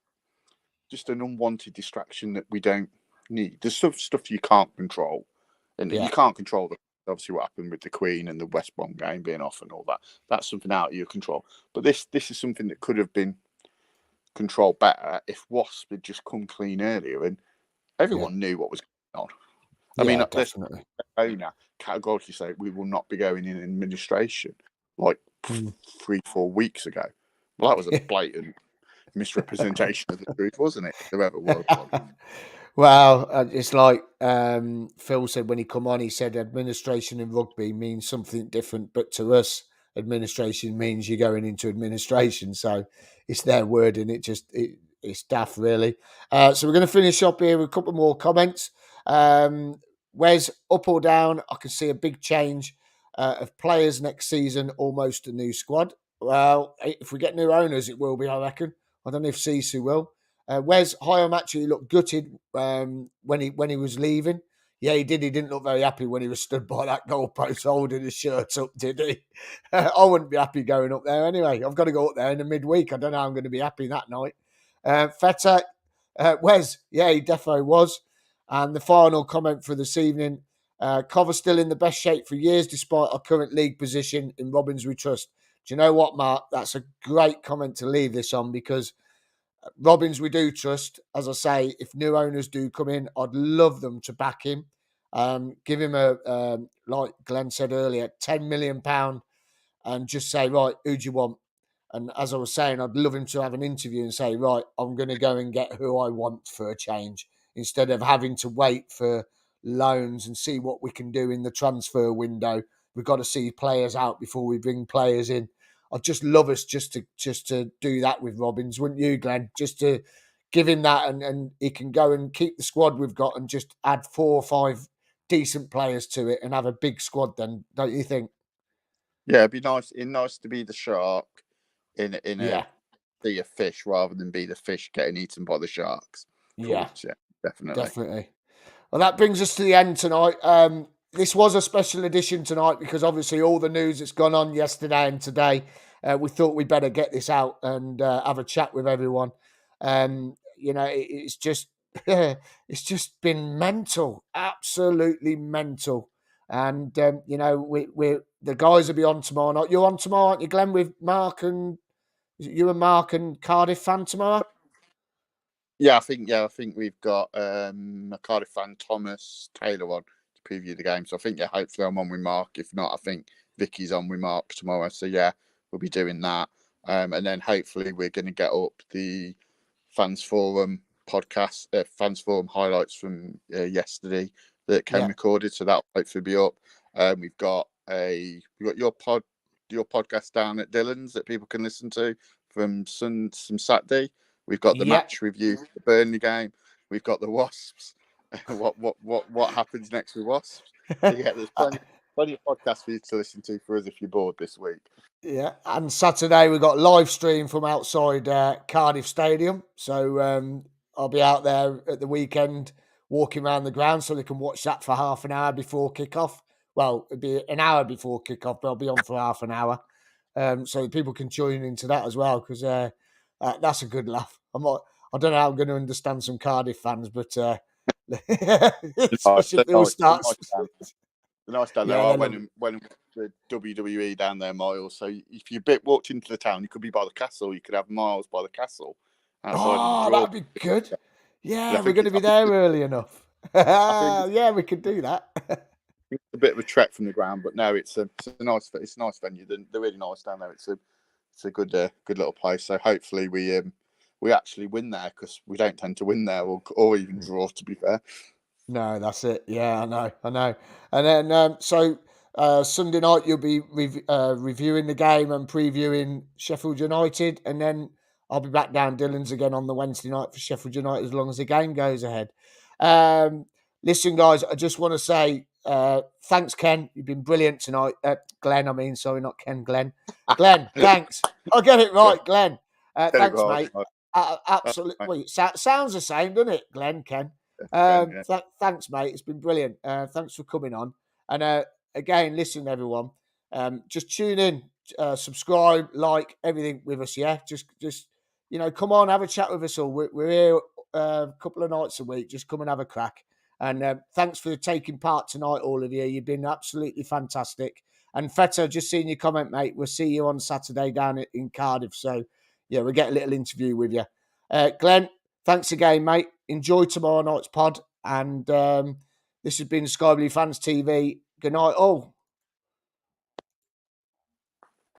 Speaker 3: just an unwanted distraction that we don't need. There's stuff you can't control. And you can't control obviously what happened with the Queen and the West Brom game being off and all that. That's something out of your control. But this is something that could have been controlled better if Wasp had just come clean earlier and everyone knew what was going on. I mean,
Speaker 2: definitely.
Speaker 3: The owner categorically say we will not be going in administration like 3-4 weeks ago. Well, that was a blatant misrepresentation of the truth, wasn't it? There ever was.
Speaker 2: Well, it's like Phil said when he come on. He said administration in rugby means something different, but to us, administration means you're going into administration. So it's their word, and it's daft, really. So we're going to finish up here with a couple more comments. Wes, up or down? I can see a big change of players next season, almost a new squad. Well, if we get new owners, it will be, I reckon. I don't know if Sisu will. Wes, Hyam actually looked gutted when he was leaving. Yeah, he did. He didn't look very happy when he was stood by that goalpost holding his shirt up, did he? I wouldn't be happy going up there anyway. I've got to go up there in the midweek. I don't know how I'm going to be happy that night. Feta, Wes, yeah, he definitely was. And the final comment for this evening, Cov are still in the best shape for years despite our current league position. In Robbins we trust. Do you know what, Mark? That's a great comment to leave this on because Robbins we do trust. As I say, if new owners do come in, I'd love them to back him. Give him like Glenn said earlier, £10 million and just say, right, who do you want? And as I was saying, I'd love him to have an interview and say, right, I'm going to go and get who I want for a change instead of having to wait for loans and see what we can do in the transfer window. We've got to see players out before we bring players in. I'd just love us just to do that with Robbins, wouldn't you, Glenn? Just to give him that and he can go and keep the squad we've got and just add 4 or 5 decent players to it and have a big squad then, don't you think?
Speaker 3: Yeah, it'd be nice. It's nice to be the shark in a sea of fish rather than be the fish getting eaten by the sharks.
Speaker 2: Yeah,
Speaker 3: definitely.
Speaker 2: Well, that brings us to the end tonight. This was a special edition tonight because obviously all the news that's gone on yesterday and today, we thought we'd better get this out and have a chat with everyone. It's just it's just been mental, absolutely mental. And we're the guys will be on tomorrow night. You're on tomorrow, aren't you, Glenn? With Mark and you and Mark and Cardiff fan tomorrow.
Speaker 3: Yeah, I think we've got a Cardiff fan, Thomas Taylor, on to preview the game. So I think hopefully I'm on with Mark. If not, I think Vicky's on with Mark tomorrow. So yeah, we'll be doing that. And then hopefully we're going to get up the Fans Forum podcast, Fans Forum highlights from yesterday that Ken recorded. So that'll hopefully be up. We've got your podcast down at Dylan's that people can listen to from Saturday. We've got the match review for the Burnley game. We've got the Wasps. what happens next with Wasps? So yeah, there's plenty of podcasts for you to listen to for us if you're bored this week.
Speaker 2: Yeah, and Saturday we've got live stream from outside Cardiff Stadium. So I'll be out there at the weekend walking around the ground so they can watch that for half an hour before kickoff. Well, it'd be an hour before kickoff, but I'll be on for half an hour. So people can join into that as well, because that's a good laugh. I don't know how I'm going to understand some Cardiff fans, but especially if they all start.
Speaker 3: The nice down there. I went the WWE down there, Miles. So if you walked into the town, you could be by the castle. You could have Miles by the castle.
Speaker 2: That'd be good. Yeah, we're going to be there early enough. Yeah, we could do that.
Speaker 3: It's a bit of a trek from the ground, but no, it's a nice venue. They're really nice down there. It's a good little place. So hopefully we actually win there, because we don't tend to win there or even draw, to be fair.
Speaker 2: No, that's it. Yeah, I know. And then so Sunday night you'll be reviewing the game and previewing Sheffield United, and then I'll be back down Dylan's again on the Wednesday night for Sheffield United as long as the game goes ahead. Listen, guys, I just want to say thanks, Ken. You've been brilliant tonight. Glenn, I mean, sorry, not Ken, Glenn. Glenn, thanks. I'll get it right, Glenn. Thanks, mate. Absolutely. Sounds the same, doesn't it, Glenn, Ken? Thanks, mate. It's been brilliant. Thanks for coming on. And again, listen, everyone. Just tune in, subscribe, like everything with us. Yeah, just come on, have a chat with us all. We're here a couple of nights a week. Just come and have a crack. And thanks for taking part tonight, all of you. You've been absolutely fantastic. And Feta, just seeing your comment, mate. We'll see you on Saturday down in Cardiff. So yeah, we'll get a little interview with you. Glenn, thanks again, mate. Enjoy tomorrow night's pod. And this has been Sky Blue Fans TV. Good night, all.